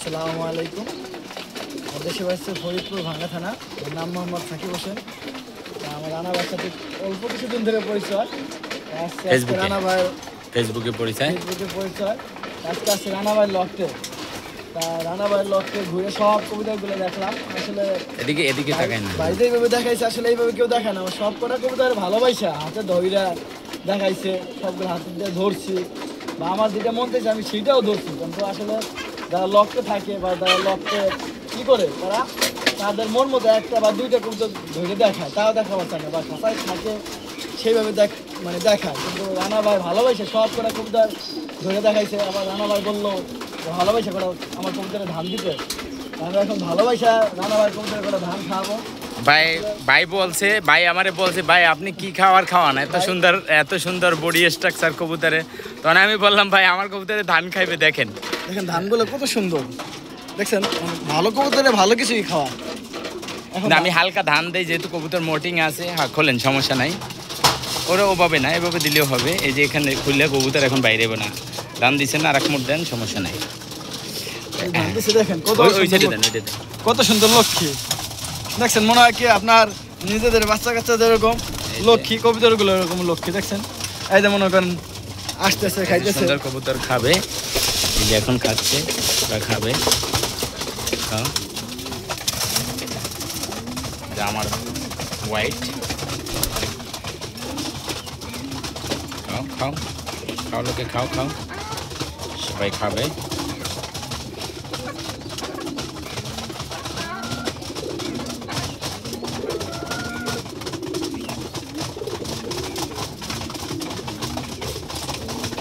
আসসালামু আলাইকুম। আমার দেশে বাড়ছে ফরিদপুর ভাঙ্গা থানা। আমার নাম মোহাম্মদ সাকিব হোসেন। আমার রানা ভাইয়ের সাথে অল্প কিছুদিন ধরে পরিচয়। আজকে রানা ভাইয়ের ফেসবুকে পরিচয়। আজকে আসছে রানা ভাইয়ের লকটে। তা রানা ভাইয়ের লকটে ঘুরে সব কবিতাগুলো দেখলাম। আসলে এদিকে তাকাই না, বাইরে এইভাবে দেখাইছে, আসলে এইভাবে কেউ দেখায় না। আমার সব কটা কবিতার ভালোবাসা হাতে ধইরা দেখাইছে, সবগুলো হাতে দিয়ে ধরছি বা আমার যেটা মন চাইছে আমি সেটাও ধরছি। কিন্তু আসলে যারা লক্ষ্যে থাকে বা যারা লক্ষ্যে কী করে তারা তাদের মন মতো একটা বা দুইটা কবিতা ধরে দেখায়, তাও দেখাবার চায় না বা খাতায় থাকে সেইভাবে দেখায়। কিন্তু রানা ভাই ভালোবাসে সব কটা কবিতা ধরে দেখাইছে। আবার রানা ভাই বললো ভালোবাসা কটা আমার কবিতাটা ধান দিতে। আমরা এখন ভালোবাসা রানা ভাই কবিতার কটা ধান খাওয়াবো। ভাই আমারে বলছে ভাই আপনি কি খাওয়ান এত সুন্দর বডি স্ট্রাকচার কবুতরে। তখন আমি বললাম ভাই আমার কবুতরে ধান খাইবে, দেখেন ধানগুলো কত সুন্দর দেখছেন। ভালো কবুতরে ভালো কিছুই খাওয়া। এখন আমি হালকা ধান দেই যেহেতু কবুতর মোটিং আছে। হ্যাঁ খোলেন, সমস্যা নাই। ওরা ওভাবে না, এভাবে দিলেও হবে। এই যে এখানে খুললে কবুতর এখন বাইরে হবে না। ধান দিচ্ছেন না, আর এক মুঠ দেন, সমস্যা নাই। দেখেন কত সুন্দর লক্ষ্মী দেখছেন। মনে হয় কি আপনার নিজেদের বাচ্চা কাচ্চাদের এরকম লক্ষ্মী, কবিতাগুলো এরকম লক্ষ্মী দেখছেন। এই যে মনে করেন আসতেছে, খাইতেছে। কবুতর খাবে, এই যে এখন খাচ্ছে বা খাবে। আমার হোয়াইট খাও লোকে খাও সবাই খাবে।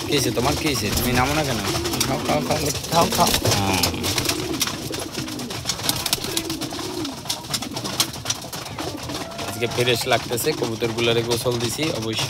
কেছে তোমার কেছে, তুমি নামো না কেন? খাও। আজকে ফ্রেশ লাগতেছে, কবুতর গুলারে গোসল দিছি অবশ্য।